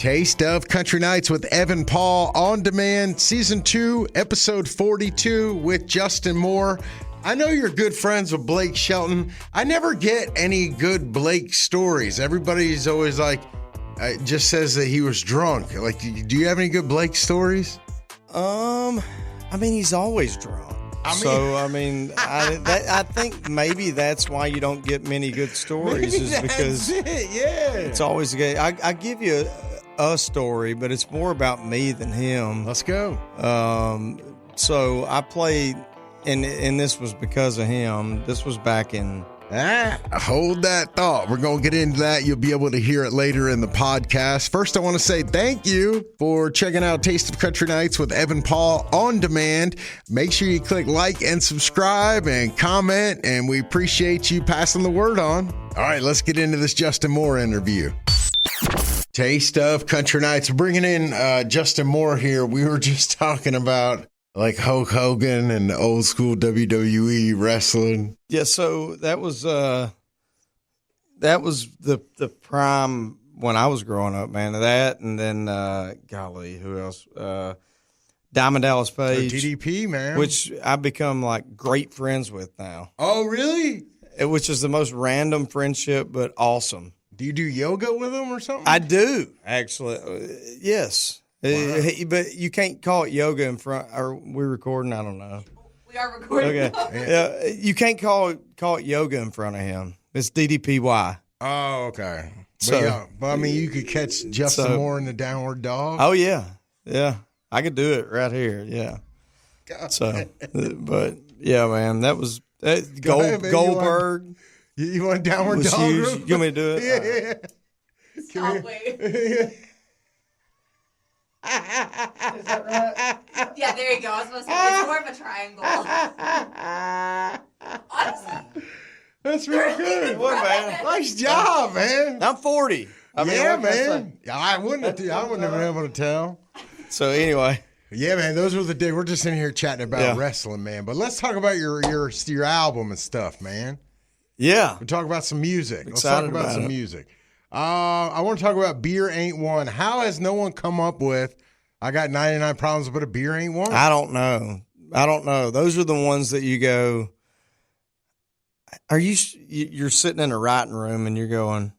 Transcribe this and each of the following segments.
Taste of Country Nights with Evan Paul on demand, season 2, episode 42 with Justin Moore. I know you're good friends with Blake Shelton. I never get any good Blake stories. Everybody's always like, just says that he was drunk. Like, do you have any good Blake stories? I mean, he's always drunk. I think maybe that's why you don't get many good stories, is because it's always gay. I give you a story, but it's more about me than him. Let's go. So I played, and this was because of him. This was back in... Hold that thought. We're going to get into that. You'll be able to hear it later in the podcast. First, I want to say thank you for checking out Taste of Country Nights with Evan Paul on demand. Make sure you click like and subscribe and comment, and we appreciate you passing the word on. All right, let's get into this Justin Moore interview. Taste of Country Nights. Bringing in Justin Moore here. We were just talking about like Hulk Hogan and the old school WWE wrestling. Yeah, so that was the prime when I was growing up, man. That, and then golly, who else? Diamond Dallas Page, DDP, man, which I've become like great friends with now. Oh, really? Which is the most random friendship, but awesome. Do you do yoga with them or something? I do, actually. Yes. Wow. But you can't call it yoga in front. Are we recording? I don't know. We are recording. Okay. Yeah, you can't call it yoga in front of him. It's DDPY. Oh, okay. So, but I mean, you could catch Justin Moore in the downward dog. Oh yeah, I could do it right here. Yeah. God. So, but yeah, man, that was Goldberg. You want a downward dog? You want me to do it? Yeah. Stop, wait. Is that right? Yeah, there you go. I was supposed to say it's more of a triangle. Honestly. That's really good. What, man? Nice job, man. I'm 40. Man. I wouldn't have been able to tell. So anyway. Yeah, man, those were the days. We're just in here chatting about wrestling, man. But let's talk about your album and stuff, man. Yeah. We'll talk about some music. Let's talk about some music. I want to talk about Beer Ain't One. How has no one come up with, I got 99 problems, but a beer ain't one? I don't know. Those are the ones that you go, you're sitting in a writing room and you're going,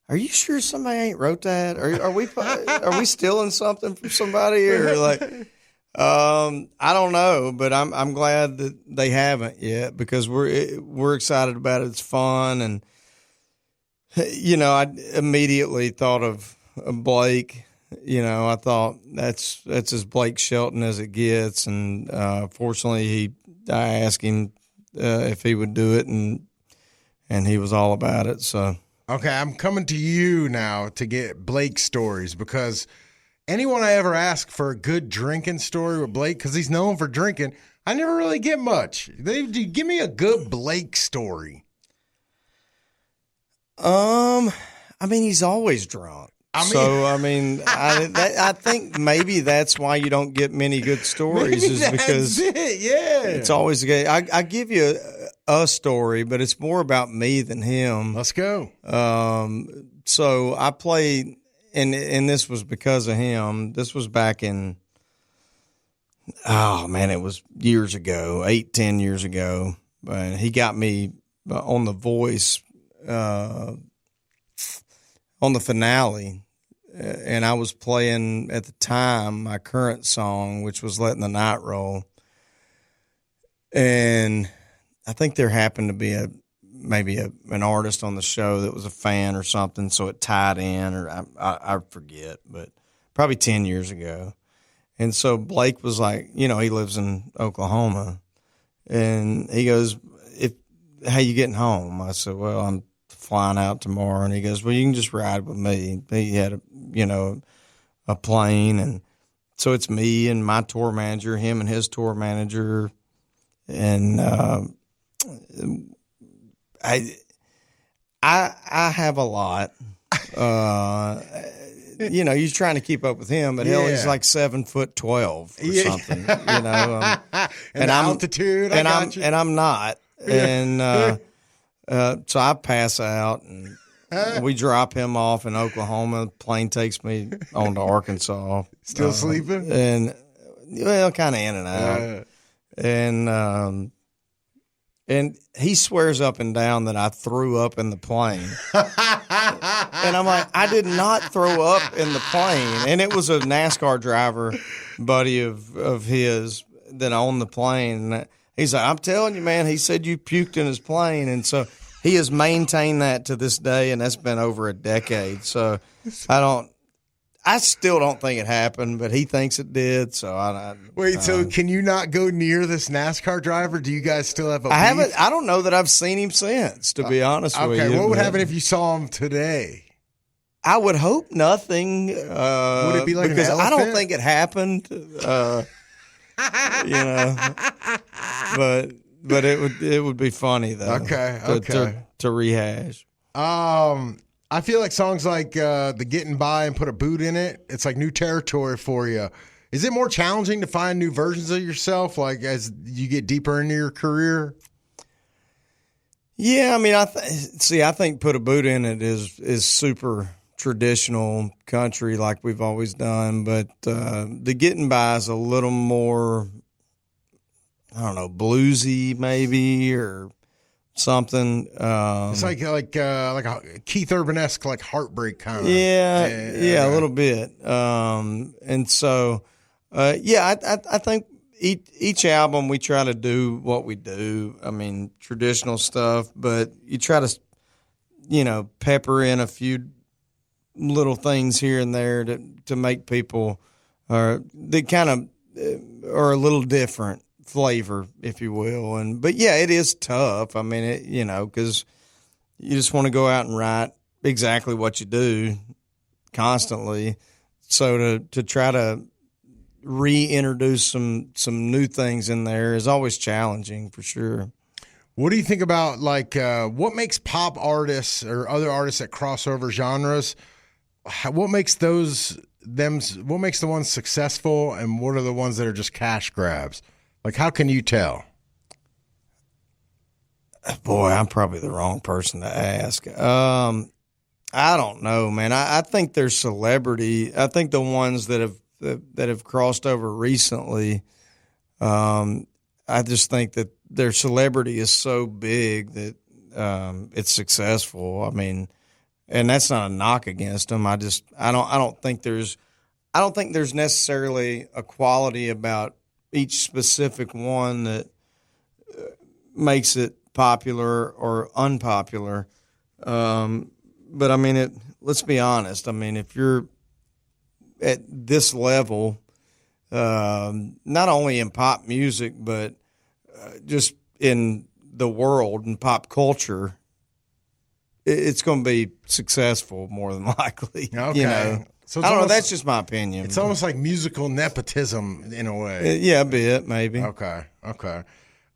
are you sure somebody ain't wrote that? Are we stealing something from somebody? Or like, I don't know, but I'm glad that they haven't yet, because we're excited about it. It's fun. And, I immediately thought of Blake. I thought that's as Blake Shelton as it gets. And fortunately, I asked him if he would do it, and he was all about it. So okay, I'm coming to you now to get Blake stories, because anyone I ever ask for a good drinking story with Blake, because he's known for drinking, I never really get much. Give me a good Blake story. I mean, he's always drunk. I think maybe that's why you don't get many good stories, is because it's always gay. I give you a story, but it's more about me than him. Let's go. So I played, and this was because of him. This was back in, it was years ago, 8-10 years ago. He got me on The Voice, on the finale, and I was playing at the time my current song, which was Letting the Night Roll. And I think there happened to be an artist on the show that was a fan or something, so it tied in, or I forget, but probably 10 years ago. And so Blake was like, he lives in Oklahoma, and he goes, how you getting home? I said, well, I'm flying out tomorrow. And he goes, well, you can just ride with me. He had a plane, and so it's me and my tour manager, him and his tour manager, and I have a lot. You're trying to keep up with him, but hell, he's like 7'12" or something. And altitude, and I'm not. And so I pass out, and We drop him off in Oklahoma. Plane takes me on to Arkansas. Still sleeping? And, well, kind of in and out. And he swears up and down that I threw up in the plane. And I'm like, I did not throw up in the plane. And it was a NASCAR driver buddy of his that owned the plane. He's like, I'm telling you, man, he said you puked in his plane. And so he has maintained that to this day, and that's been over a decade. So I still don't think it happened, but he thinks it did. So Wait, so can you not go near this NASCAR driver? Do you guys still have a beef? I don't know that I've seen him since, to be honest with you. Okay, what would happen if you saw him today? I would hope nothing. Would it be like because an elephant? I don't think it happened. But it would be funny though. Okay. To rehash. I feel like songs like the Getting By and Put a Boot in It, it's like new territory for you. Is it more challenging to find new versions of yourself, like as you get deeper into your career? Yeah, I mean, I think Put a Boot in It is super traditional country like we've always done, but the Getting By is a little more, I don't know, bluesy maybe or something. It's like a Keith Urban-esque, like Heartbreak kind of. Yeah, a little bit. And so, I think each album we try to do what we do. I mean, traditional stuff, but you try to, pepper in a few little things here and there to make people, they kind of are a little different flavor, if you will. But yeah, it is tough. I mean, because you just want to go out and write exactly what you do constantly. So to try to reintroduce some new things in there is always challenging for sure. What do you think about what makes pop artists or other artists that cross over genres? What makes the ones successful, and what are the ones that are just cash grabs? Like, how can you tell? Boy, I'm probably the wrong person to ask. I don't know, man. I think there's celebrity. I think the ones that have crossed over recently, I just think that their celebrity is so big that it's successful. I mean, and that's not a knock against them. I don't think there's necessarily a quality about each specific one that makes it popular or unpopular. But I mean, let's be honest. I mean, if you're at this level, not only in pop music, but just in the world and pop culture, it's going to be successful more than likely. Okay. So I don't know. That's just my opinion. It's almost like musical nepotism in a way. Yeah, a bit, maybe. Okay.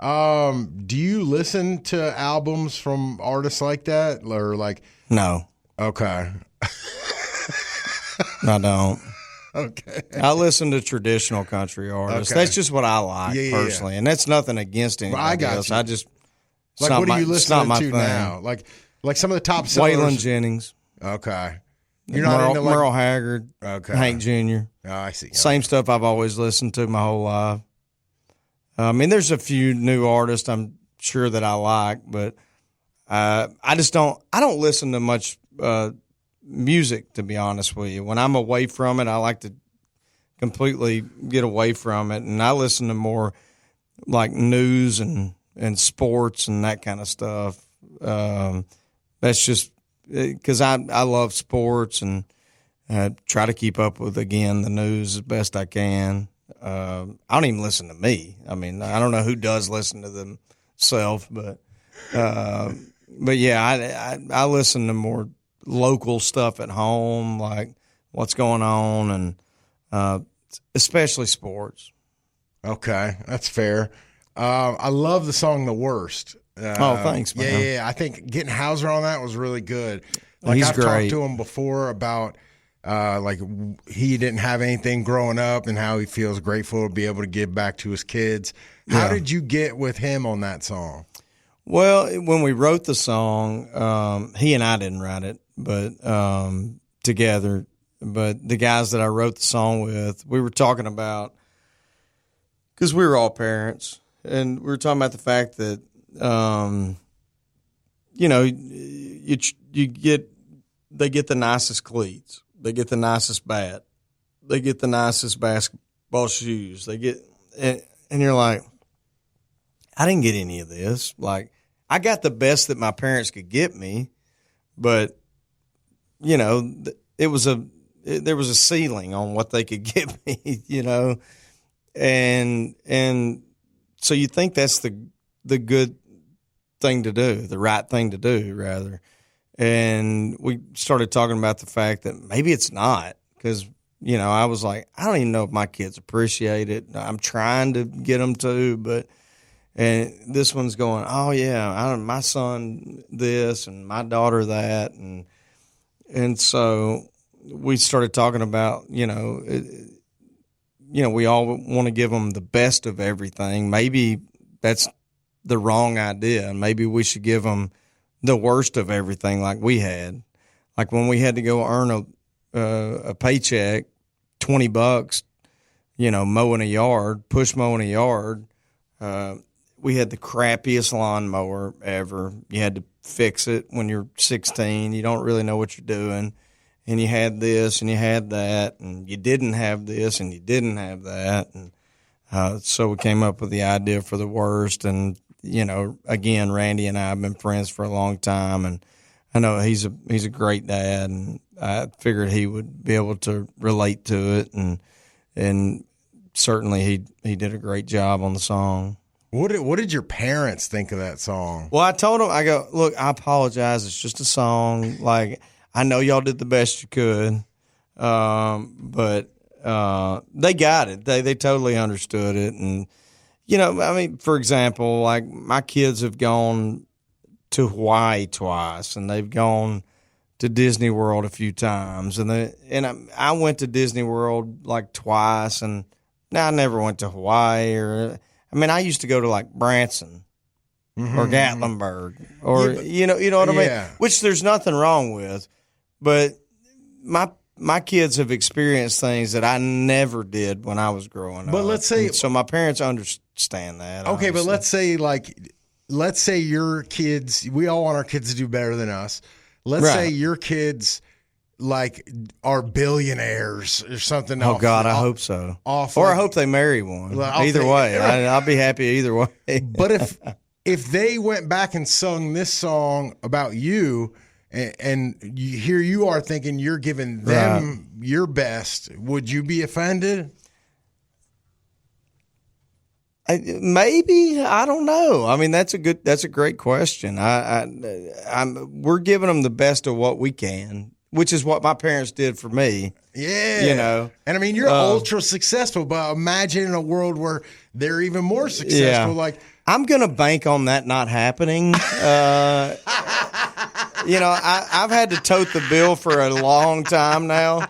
Do you listen to albums from artists like that, or like? No. Okay. I don't. Okay. I listen to traditional country artists. Okay. That's just what I like personally, and that's nothing against anybody I got else. You. I just like, what are you listening to now? Like some of the top sellers. Waylon Jennings. Okay. You're not into Merle Haggard. Okay. Hank Jr. Oh, I see. Same stuff I've always listened to my whole life. I mean, there's a few new artists I'm sure that I like, but I don't listen to much music, to be honest with you. When I'm away from it, I like to completely get away from it, and I listen to more like news and sports and that kind of stuff. That's just because I love sports and try to keep up with, again, the news as best I can. I don't even listen to me. I mean, I don't know who does listen to themselves, but yeah, I listen to more local stuff at home, like what's going on, and especially sports. Okay, that's fair. I love the song "The Worst." Thanks, man. Yeah. I think getting Hauser on that was really good. Like, He's I've great. talked to him before about like he didn't have anything growing up and how he feels grateful to be able to give back to his kids. How did you get with him on that song? Well, when we wrote the song, he and I didn't write it, but together. But the guys that I wrote the song with, we were talking about, because we were all parents, and we were talking about the fact that, they get the nicest cleats, they get the nicest bat, they get the nicest basketball shoes, and you're like, I didn't get any of this. Like, I got the best that my parents could get me, but there was a ceiling on what they could give me, and so you think that's the good thing to do, the right thing to do, rather. And we started talking about the fact that maybe it's not, because I was like, I don't even know if my kids appreciate it. I'm trying to get them to, and this one's going, oh yeah, my son this and my daughter that, and so we started talking about, we all want to give them the best of everything. Maybe that's the wrong idea. Maybe we should give them the worst of everything, like we had. Like when we had to go earn a paycheck, $20, mowing a yard, push mowing a yard. We had the crappiest lawnmower ever. You had to fix it when you're 16. You don't really know what you're doing. And you had this and you had that, and you didn't have this and you didn't have that. And so we came up with the idea for the worst. And, again, Randy and I have been friends for a long time, and I know he's a great dad, and I figured he would be able to relate to it, and certainly he did a great job on the song. What did your parents think of that song? Well, I told them, I go, look, I apologize. It's just a song. Like, I know y'all did the best you could, but they got it. They totally understood it. And, for example, like my kids have gone to Hawaii twice, and they've gone to Disney World a few times. And I went to Disney World like twice, and I never went to Hawaii. I used to go to like Branson. Mm-hmm. Or Gatlinburg, or you know what I mean, which there's nothing wrong with, but my kids have experienced things that I never did when I was growing up. But let's say, so my parents understand that. Okay, obviously. But let's say your kids. We all want our kids to do better than us. Let's say your kids are billionaires or something. Oh God, I hope so. I hope they marry one. Either way, I'll be happy either way. But if they went back and sung this song about you, and here you are thinking you're giving them your best, would you be offended? Maybe. I don't know. That's a great question. We're giving them the best of what we can, which is what my parents did for me. Yeah. And you're ultra successful, but imagine in a world where they're even more successful. Yeah. I'm going to bank on that not happening. I've had to tote the bill for a long time now.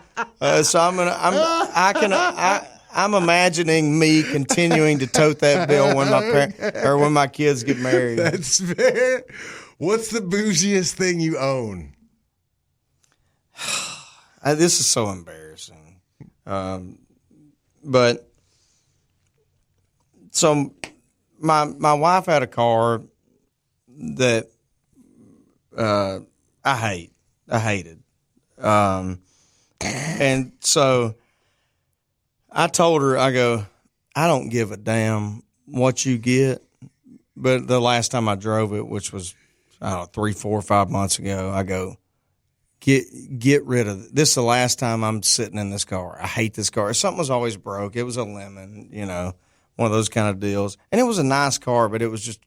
So I'm imagining me continuing to tote that bill when my kids get married. That's fair. What's the bougiest thing you own? This is so embarrassing. But so my wife had a car that I hated. And so I told her, I go, I don't give a damn what you get. But the last time I drove it, which was 3, 4, 5 months ago, I go, Get rid of it. This is the last time I'm sitting in this car. I hate this car. Something was always broke. It was a lemon, one of those kind of deals. And it was a nice car, but it was just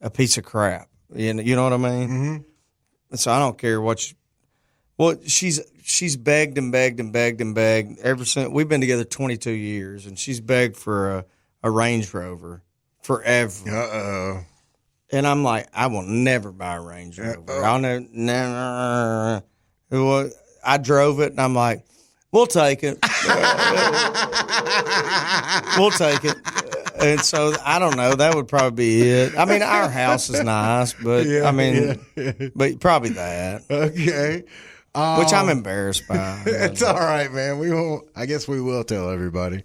a piece of crap. You know what I mean? Mm-hmm. So I don't care she's begged and begged and begged and begged ever since. We've been together 22 years, and she's begged for a Range Rover forever. Uh-oh. And I'm like, I will never buy a Range Rover. I'll never. I drove it, and I'm like, we'll take it. We'll take it. And so I don't know. That would probably be it. I mean, our house is nice, but but probably that. Okay. Which I'm embarrassed by. It's all right, man. We won't. I guess we will tell everybody.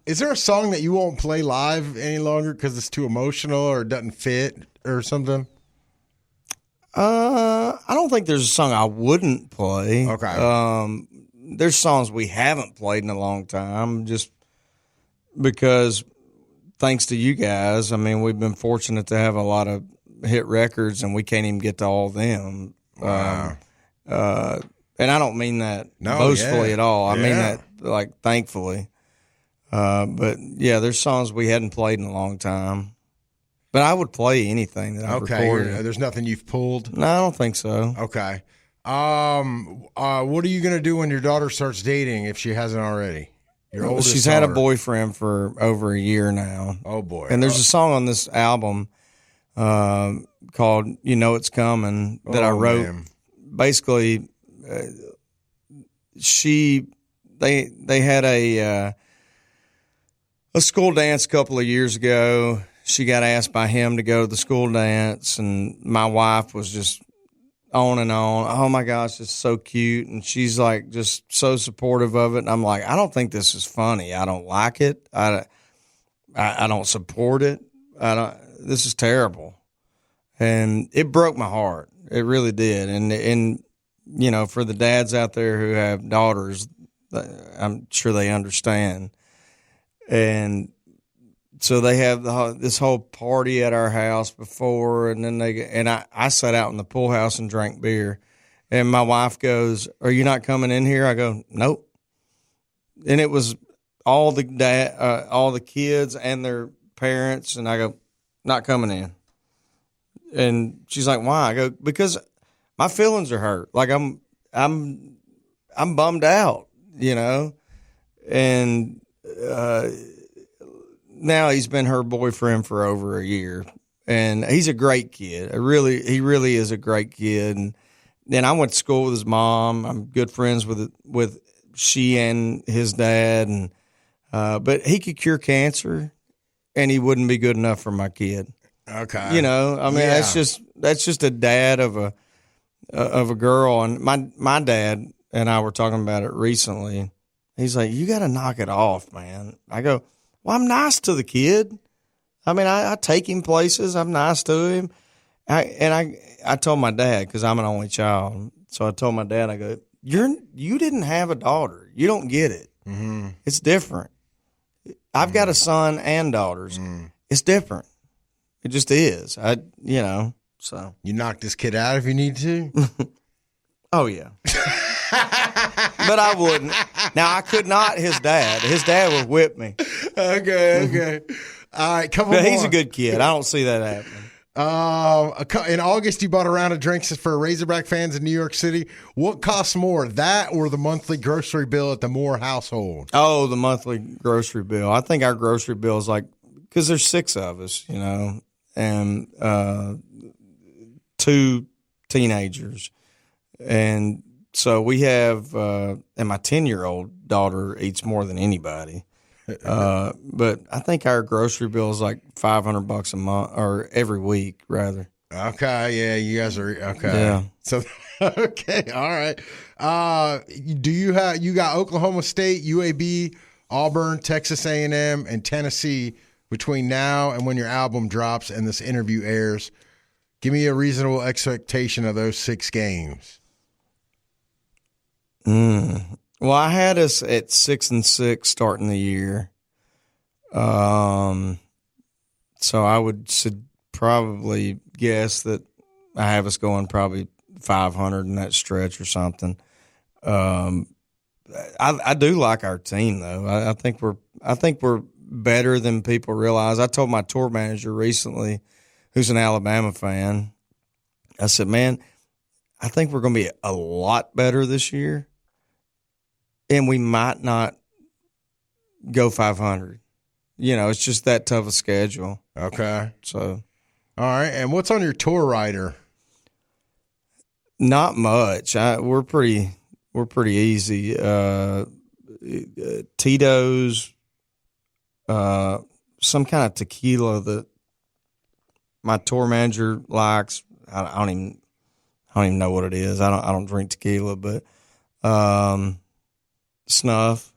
Is there a song that you won't play live any longer because it's too emotional or it doesn't fit or something? I don't think there's a song I wouldn't play. Okay. There's songs we haven't played in a long time, just because, thanks to you guys, I mean, we've been fortunate to have a lot of hit records, and we can't even get to all of them. Wow. And I don't mean that boastfully at all. I mean that, like, thankfully. But, yeah, there's songs we hadn't played in a long time. But I would play anything that I've recorded. There's nothing you've pulled? No, I don't think so. Okay. What are you going to do when your daughter starts dating if she hasn't already? Your oldest She's daughter. had a boyfriend for over a year now. Oh, boy. And there's a song on this album called You Know It's Coming that I wrote. Man. Basically, they had a school dance a couple of years ago. She got asked by him to go to the school dance, and my wife was just on and on. Oh my gosh, it's so cute. And she's like just so supportive of it. And I'm like, I don't think this is funny. I don't like it. I don't support it. This is terrible. And it broke my heart. It really did. And you know, for the dads out there who have daughters, I'm sure they understand. And so they have this whole party at our house before, and then I sat out in the pool house and drank beer. And my wife goes, "Are you not coming in here?" I go, "Nope." And it was all the kids and their parents, and I go, "Not coming in." And she's like, "Why?" I go, "Because my feelings are hurt. Like I'm bummed out, you know." And now he's been her boyfriend for over a year, and he's a great kid. He really is a great kid. And then I went to school with his mom. I'm good friends with she and his dad, and but he could cure cancer, and he wouldn't be good enough for my kid. Okay, you know, I mean, that's just a dad of a girl. And my dad and I were talking about it recently. He's like, "You got to knock it off, man." I go, "Well, I'm nice to the kid. I mean, I take him places. I'm nice to him." I told my dad, because I'm an only child. So I told my dad, I go, you didn't have a daughter. You don't get it. Mm-hmm. It's different. I've got a son and daughters. Mm. It's different. It just is. So. You knock this kid out if you need to? Oh, yeah. But I wouldn't. Now, I could not his dad. His dad would whip me. Okay. All right, couple more. But he's a good kid. I don't see that happening. In August, you bought a round of drinks for Razorback fans in New York City. What costs more, that or the monthly grocery bill at the Moore household? Oh, the monthly grocery bill. I think our grocery bill is like, because there's 6 of us, you know, and 2 teenagers. And so we have, and my 10-year-old daughter eats more than anybody. But I think our grocery bill is like $500 a month, or every week, rather. Okay, yeah, you guys are okay. Yeah. So okay, all right. You got Oklahoma State, UAB, Auburn, Texas A&M, and Tennessee between now and when your album drops and this interview airs. Give me a reasonable expectation of those 6 games. Well, I had us at 6-6 starting the year. So I would probably guess that I have us going probably 500 in that stretch or something. I do like our team though. I think we're better than people realize. I told my tour manager recently, who's an Alabama fan, I said, "Man, I think we're going to be a lot better this year. And we might not go 500. You know, it's just that tough a schedule." Okay. So, all right. And what's on your tour rider? not much. We're pretty easy. Tito's, some kind of tequila that my tour manager likes. I don't even know what it is. I don't drink tequila, but snuff,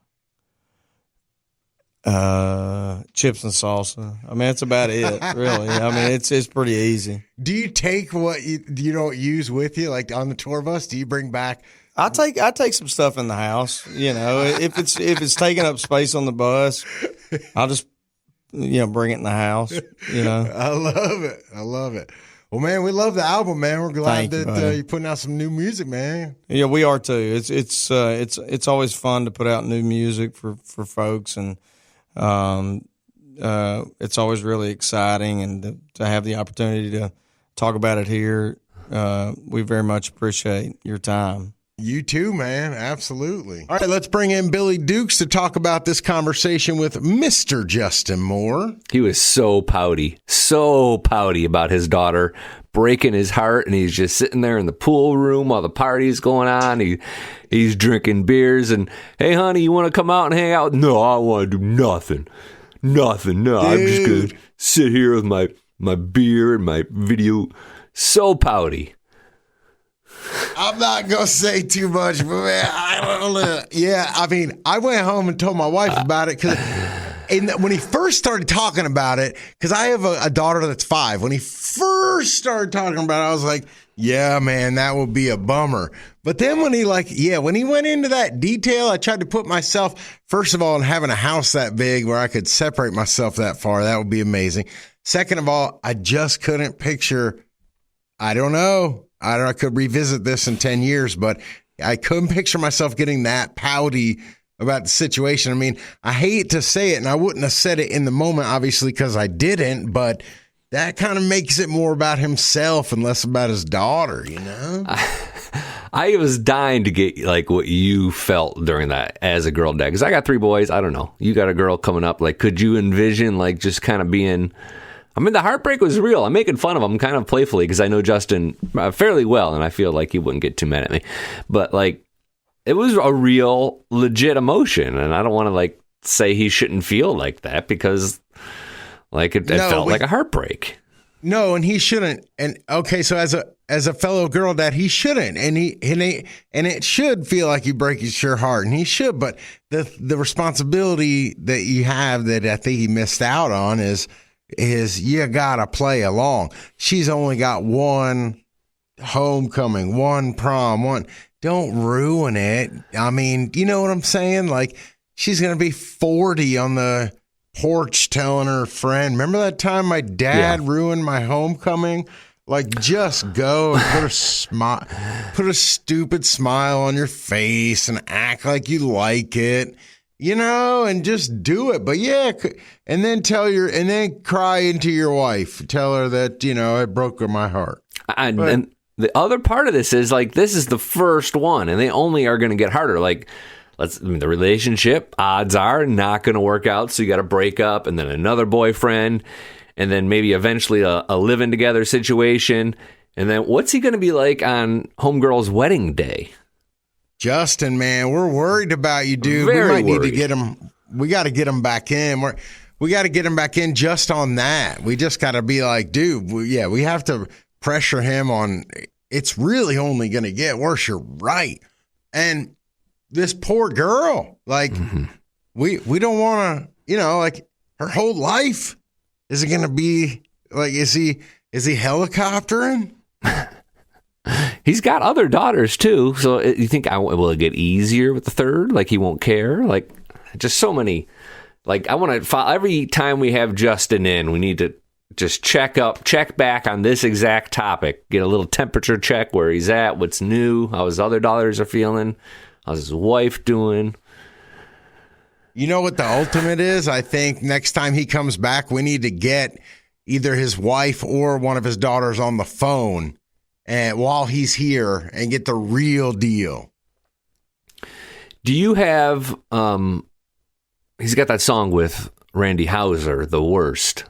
chips and salsa. I mean, that's about it, really. I mean, it's pretty easy. Do you take what you don't use with you, like on the tour bus? Do you bring back? I take some stuff in the house. If it's taking up space on the bus, I'll just bring it in the house. I love it. Well, man, we love the album, man. We're glad that you're putting out some new music, man. Yeah, we are too. It's always fun to put out new music for folks, and it's always really exciting, and to have the opportunity to talk about it here, we very much appreciate your time. You too, man. Absolutely. All right, let's bring in Billy Dukes to talk about this conversation with Mr. Justin Moore. He was so pouty about his daughter breaking his heart, and he's just sitting there in the pool room while the party's going on. He's drinking beers, and, hey, honey, you want to come out and hang out? No, I want to do nothing. No, dude. I'm just going to sit here with my beer and my video. So pouty. I'm not going to say too much, but man, I don't know. Yeah, I mean, I went home and told my wife about it when he first started talking about it, because I have a daughter that's 5. When he first started talking about it, I was like, yeah, man, that would be a bummer. But then when he went into that detail, I tried to put myself, first of all, in having a house that big where I could separate myself that far. That would be amazing. Second of all, I just couldn't picture, I don't know. I could revisit this in 10 years, but I couldn't picture myself getting that pouty about the situation. I mean, I hate to say it, and I wouldn't have said it in the moment, obviously, because I didn't, but that kind of makes it more about himself and less about his daughter, I was dying to get like what you felt during that as a girl dad, because I got 3 boys. I don't know. You got a girl coming up. Like, could you envision like just kind of being... I mean, the heartbreak was real. I'm making fun of him kind of playfully because I know Justin fairly well, and I feel like he wouldn't get too mad at me. But, like, it was a real, legit emotion, and I don't want to, like, say he shouldn't feel like that because, like, it felt like a heartbreak. No, and he shouldn't. And, okay, so as a fellow girl dad, he shouldn't. And it should feel like you break your heart, and he should. But the responsibility that you have that I think he missed out on is you gotta play along. She's only got one homecoming, one prom, don't ruin it. I mean, you know what I'm saying? Like, she's gonna be 40 on the porch telling her friend, remember that time my dad ruined my homecoming? Like, just go and put a stupid smile on your face and act like you like it. And just do it. But yeah, and then cry into your wife. Tell her that, it broke my heart. And the other part of this is like, this is the first one, and they only are going to get harder. Like, the relationship, odds are not going to work out. So you got to break up, and then another boyfriend, and then maybe eventually a living together situation. And then what's he going to be like on homegirl's wedding day? Justin, man, we're worried about you, dude. Very we might worried. need to get him. We got to get him back in. We got to get him back in just on that. We just got to be like, dude, we have to pressure him on. It's really only going to get worse. You're right. And this poor girl, like, we don't want to, like, her whole life is it going to be like, is he helicoptering? He's got other daughters too, so you think, will it get easier with the third? Like, he won't care? Like, just so many. Like, I want to, every time we have Justin in, we need to just check back on this exact topic, get a little temperature check, where he's at, what's new, how his other daughters are feeling, how's his wife doing. You know what the ultimate is? I think next time he comes back, we need to get either his wife or one of his daughters on the phone while he's here and get the real deal. Do you have, he's got that song with Randy Houser, The Worst.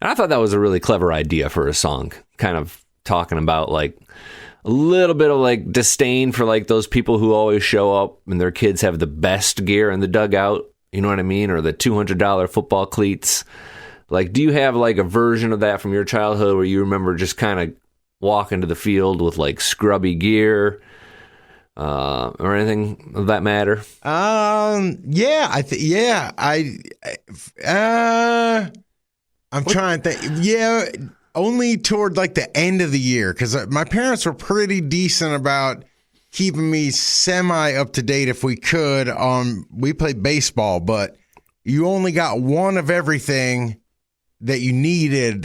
And I thought that was a really clever idea for a song, kind of talking about like a little bit of like disdain for like those people who always show up and their kids have the best gear in the dugout You know what I mean? Or the $200 football cleats. Like, do you have like a version of that from your childhood where you remember just kind of walking to the field with like scrubby gear or anything of that matter? I'm trying to think. Yeah, only toward like the end of the year, because my parents were pretty decent about keeping me semi up to date if we could. We played baseball, but you only got one of everything that you needed,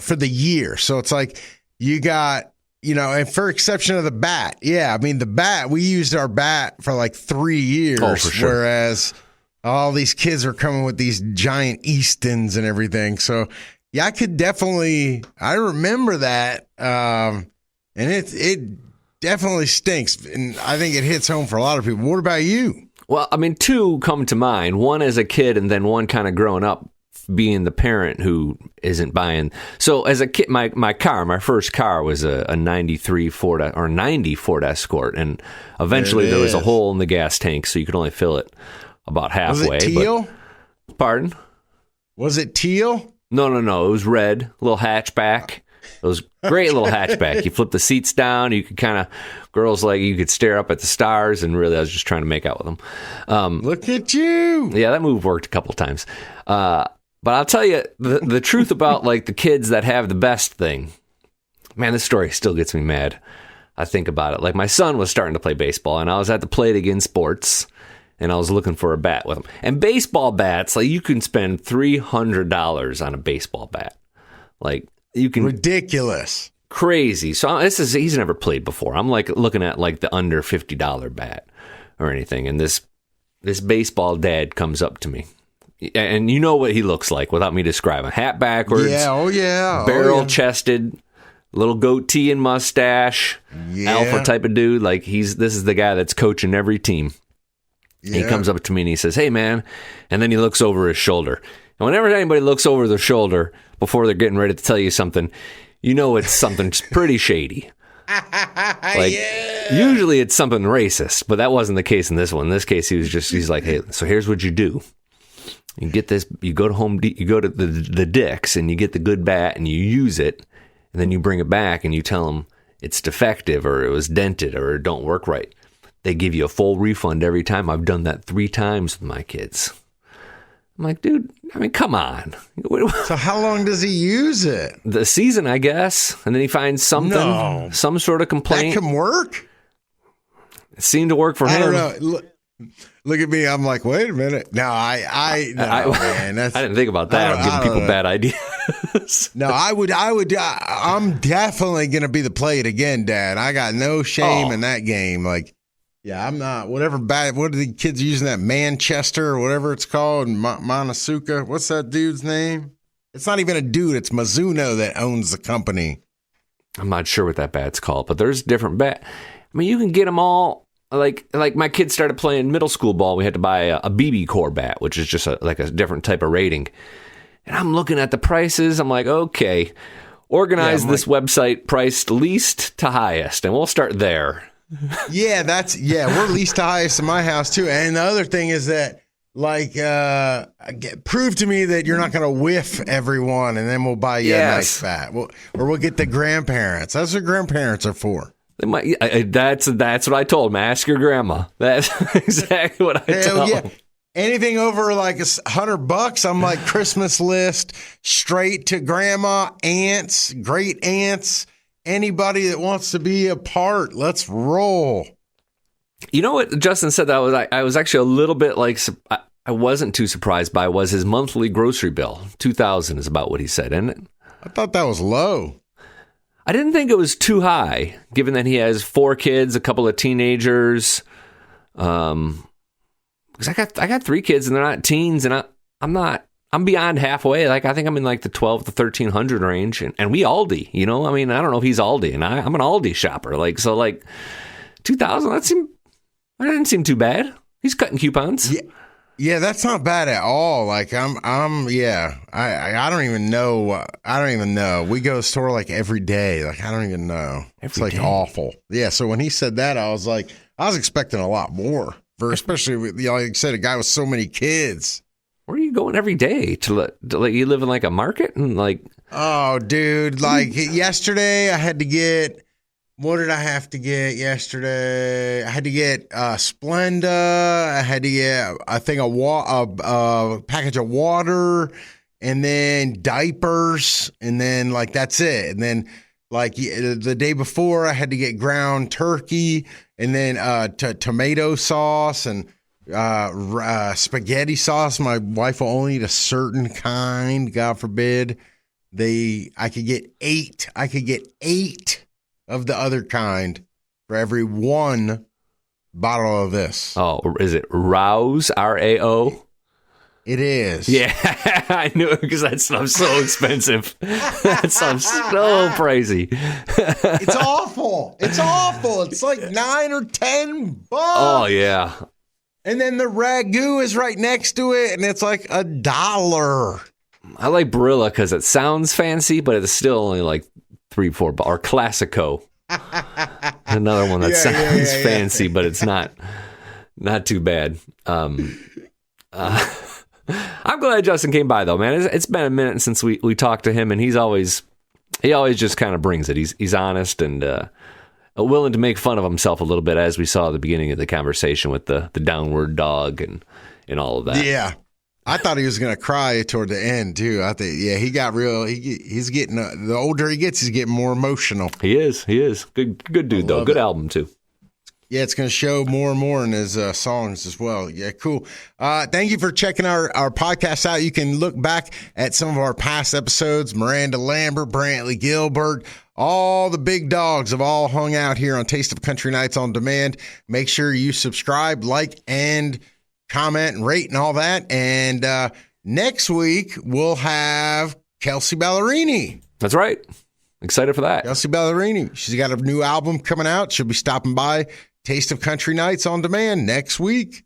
for the year. So it's like you got, and for exception of the bat. Yeah, I mean, the bat, we used our bat for like 3 years, for sure. Whereas all these kids are coming with these giant Eastons and everything. So, yeah, I remember that. And it definitely stinks. And I think it hits home for a lot of people. What about you? Well, I mean, two come to mind. One as a kid and then one kind of growing up, being the parent who isn't buying. So as a kid, my first car was a 93 Ford or 90 Ford Escort. And eventually there was a hole in the gas tank, so you could only fill it about halfway. Was it teal? Pardon? Was it teal? No. It was red, little hatchback. It was great little hatchback. You flip the seats down. You could girls you could stare up at the stars. And really, I was just trying to make out with them. Look at you. Yeah, that move worked a couple times. But I'll tell you the truth about like the kids that have the best thing. Man, this story still gets me mad. I think about it. Like my son was starting to play baseball, and I was at the Play It Again Sports, and I was looking for a bat with him. And baseball bats, like you can spend $300 on a baseball bat. Like you can ridiculous, crazy. So he's never played before. I'm like looking at like the under $50 bat or anything, and this baseball dad comes up to me. And you know what he looks like without me describing. Hat backwards. Yeah, Barrel-chested, little goatee and mustache. Yeah. Alpha type of dude. Like this is the guy that's coaching every team. Yeah. He comes up to me and he says, "Hey, man." And then he looks over his shoulder. And whenever anybody looks over their shoulder before they're getting ready to tell you something, you know it's something pretty shady. Usually it's something racist, but that wasn't the case in this one. In this case, he's like, "Hey, so here's what you do. You get this, you go to the Dick's and you get the good bat and you use it, and then you bring it back and you tell them it's defective or it was dented or it don't work right. They give you a full refund every time. I've done that 3 times with my kids." I'm like, dude, I mean, come on. So how long does he use it? The season, I guess. And then he finds something, some sort of complaint. That can work? It seemed to work for him. I don't know. Look at me. I'm like, wait a minute. No, man. I didn't think about that. I'm giving people bad ideas. No, I'm definitely going to be the Play It Again dad. I got no shame in that game. Like, yeah, I'm not. Whatever bad. What are the kids using that Manchester or whatever it's called? Monosuka. What's that dude's name? It's not even a dude. It's Mizuno that owns the company. I'm not sure what that bat's called, but there's different bat. I mean, you can get them all. Like my kids started playing middle school ball. We had to buy a BB Core bat, which is just a different type of rating. And I'm looking at the prices. I'm like, okay, organize this website priced least to highest, and we'll start there. Yeah, we're least to highest in my house too. And the other thing is that, prove to me that you're not going to whiff everyone, and then we'll buy you a nice bat. Or we'll get the grandparents. That's what grandparents are for. That's what I told him. Ask your grandma. That's exactly what I told him. Anything over like $100, I'm like Christmas list, straight to grandma, aunts, great aunts, anybody that wants to be a part. Let's roll. You know what Justin said that I was actually a little bit like, I wasn't too surprised by was his monthly grocery bill. $2,000 is about what he said, isn't it? I thought that was low. I didn't think it was too high, given that he has 4 kids, a couple of teenagers. Because I got 3 kids and they're not teens, and I'm beyond halfway. Like I think I'm in like the 12 to 1300 range, and we Aldi. You know, I mean, I don't know if he's Aldi, and I'm an Aldi shopper. Like so, like 2,000. That didn't seem too bad. He's cutting coupons. Yeah, that's not bad at all. Like I don't even know. I don't even know. We go to the store like every day. Like I don't even know. It's like awful. Yeah. So when he said that, I was expecting a lot more for especially with, like I said, a guy with so many kids. Where are you going every day to let you live in like a market and like? Oh, dude! Like yesterday, I had to get. What did I have to get yesterday? I had to get Splenda. I had to get, I think, a package of water, and then diapers, and then like that's it. And then like the day before, I had to get ground turkey, and then tomato sauce and spaghetti sauce. My wife will only eat a certain kind. God forbid. I could get 8. I could get 8 of the other kind for every one bottle of this. Oh, is it Rouse? RAO? It is. Yeah, I knew it because that stuff's so expensive. That stuff's so pricey. It's awful. It's awful. It's like $9 or $10. Oh, yeah. And then the ragu is right next to it, and it's like $1. I like Barilla because it sounds fancy, but it's still only like $3-4. Or Classico. Another one that sounds fancy, but it's not too bad. I'm glad Justin came by though, man. It's been a minute since we talked to him, and he always just kind of brings it. He's honest and willing to make fun of himself a little bit, as we saw at the beginning of the conversation with the downward dog and all of that. Yeah. I thought he was going to cry toward the end, too. I think, he got real. He's getting, the older he gets, he's getting more emotional. He is. Good dude, though. Good album, too. Yeah, it's going to show more and more in his songs as well. Yeah, cool. Thank you for checking our podcast out. You can look back at some of our past episodes. Miranda Lambert, Brantley Gilbert, all the big dogs have all hung out here on Taste of Country Nights on Demand. Make sure you subscribe, like, and comment and rate and all that. And next week, we'll have Kelsey Ballerini. That's right. Excited for that. Kelsey Ballerini. She's got a new album coming out. She'll be stopping by Taste of Country Nights on Demand next week.